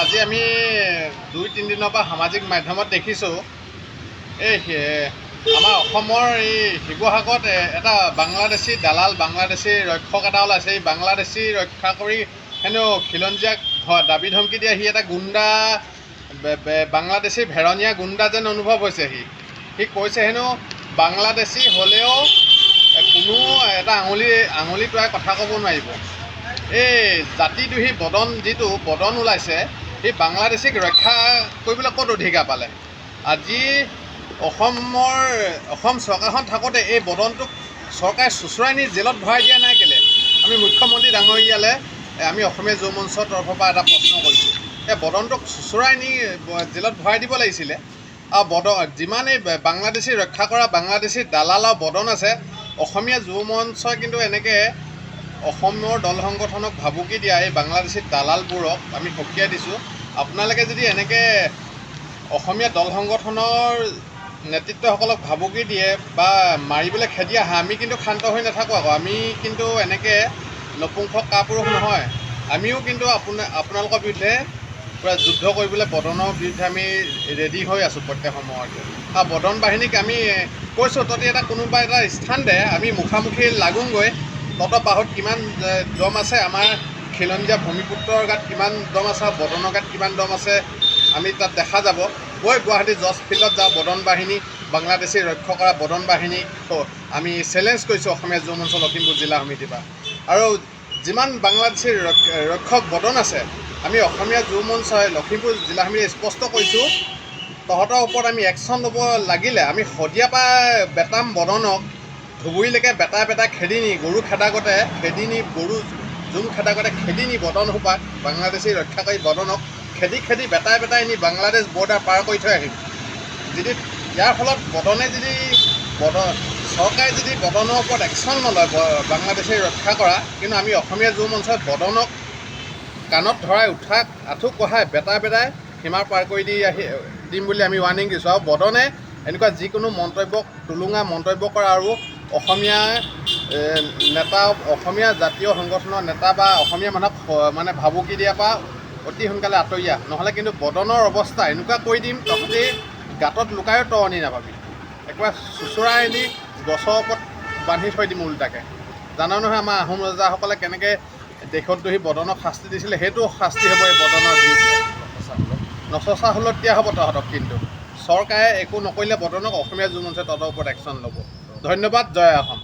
আজি আমি 2-3 দিনৰ পৰা সামাজিক মাধ্যমত দেখিছোঁ আমাৰ অসমৰ এই শিৱসাগৰত এটা বাংলাদেশী দালাল বাংলাদেশী ৰক্ষক এটা ওলাইছে। এই বাংলাদেশী ৰক্ষা কৰি হেনো খিলঞ্জীয়াক দাবী ধমকি দিয়ে। সি এটা গুণ্ডা বাংলাদেশী ভেৰণীয়া গুণ্ডা যেন অনুভৱ হৈছে। সি কৈছে হেনো বাংলাদেশী হ'লেও কোনো এটা আঙুলি তোৱাই কথা ক'ব নোৱাৰিব। এই জাতিদ্ৰোহী যিটো বদন ওলাইছে, সেই বাংলাদেশীক ৰক্ষা কৰিবলৈ ক'ত অধিকাৰ পালে? আজি অসম চৰকাৰখন থাকোঁতে এই বদনটোক চৰকাৰে চোঁচৰাই নি জেলত ভৰাই দিয়া নাই কেলৈ? আমি মুখ্যমন্ত্ৰী ডাঙৰীয়ালে আমি অসমীয়া যুৱ মঞ্চৰ তৰফৰ পৰা এটা প্ৰশ্ন কৰিছোঁ। এই বদনটোক চোঁচৰাই নি জেলত ভৰাই দিব লাগিছিলে। আৰু যিমানেই বাংলাদেশী ৰক্ষা কৰা বাংলাদেশী দালাল আৰু বদন আছে, অসমীয়া যুৱ মঞ্চই কিন্তু এনেকৈ অসমৰ দল সংগঠনক ভাবুকি দিয়া এই বাংলাদেশী দালালবোৰক আমি সকীয়াই দিছোঁ। আপোনালোকে যদি এনেকৈ অসমীয়া দল সংগঠনৰ নেতৃত্বসকলক ভাবুকি দিয়ে বা মাৰিবলৈ খেদি আহে, আমি কিন্তু ক্ষান্ত হৈ নাথাকোঁ। আমি কিন্তু এনেকৈ নপুংসক কাপুৰুষ নহয়। আমিও কিন্তু আপোনালোকৰ বিৰুদ্ধে পূৰা যুদ্ধ কৰিবলৈ বদনৰ বিৰুদ্ধে আমি ৰেডি হৈ আছোঁ প্ৰত্যেক সময়তে। আৰু বদন বাহিনীক আমি কৈছোঁ, তহঁতি কোনোবা এটা স্থান দে, আমি মুখামুখি লাগোঁগৈ। তহঁতৰ বাহুত কিমান দম আছে, আমাৰ খিলঞ্জীয়া ভূমিপুত্ৰৰ গাত কিমান দম আছে, আৰু বদনৰ গাত কিমান দম আছে, আমি তাত দেখা যাব। গৈ গুৱাহাটী জজ ফিল্ডত যাওঁ, বদন বাহিনী বাংলাদেশী ৰক্ষা কৰা বদন বাহিনীক আমি চেলেঞ্জ কৰিছোঁ অসমীয়া যুৱ মঞ্চ লখিমপুৰ জিলা সমিতিৰ পৰা। আৰু যিমান বাংলাদেশী ৰক্ষক বদন আছে, আমি অসমীয়া যুৱ মঞ্চই লখিমপুৰ জিলা সমিতি স্পষ্ট কৰিছোঁ, তহঁতৰ ওপৰত আমি একশ্যন ল'ব লাগিলে আমি শদিয়াৰ পৰা বেটাম বদনক ধুবুৰীলৈকে বেটাই খেদি নি গৰু খেদাগতে খেদি নি গৰু জোম খেদাগতে খেদি নি বদনসোপাক বাংলাদেশী ৰক্ষাকাৰী বদনক খেদি বেটাই নি বাংলাদেশ বৰ্ডাৰ পাৰ কৰি থৈ আহিম। যদি ইয়াৰ ফলত চৰকাৰে যদি বদনৰ ওপৰত একশ্যন নলয় বাংলাদেশী ৰক্ষা কৰা, কিন্তু আমি অসমীয়া যুৱ মঞ্চই বদনক কাণত ধৰাই আঁঠু কঢ়াই বেটাই সীমা পাৰ কৰি দিম বুলি আমি ৱাৰ্ণিং দিছোঁ। আৰু বদনে এনেকুৱা যিকোনো টুলুঙা মন্তব্য কৰা আৰু অসমীয়া নেতা, অসমীয়া জাতীয় সংগঠনৰ নেতা বা অসমীয়া মানুহক ভাবুকি দিয়াৰ পৰা অতি সোনকালে আঁতৰি নহ'লে কিন্তু বদনৰ অৱস্থা এনেকুৱা কৰি দিম, তহঁতি গাঁতত লুকায়ো তৰণি নাপাবি। একেবাৰে চোঁচৰাই নি গছৰ ওপৰত বান্ধি থৈ দিম ওলোটাকৈ। জানা নহয় আমাৰ আহোম ৰজাসকলে কেনেকৈ দেশদ্ৰোহী বদনক শাস্তি দিছিলে, সেইটো শাস্তি হ'ব এই বদনৰ বিৰুদ্ধে। নচচা হ'লত দিয়া হ'ব তহঁতক। কিন্তু চৰকাৰে একো নকৰিলে বদনক অসমীয়া যুৱ মঞ্চই তহঁতৰ ওপৰত একশ্যন ল'ব। ধন্যবাদ। জয় অসম।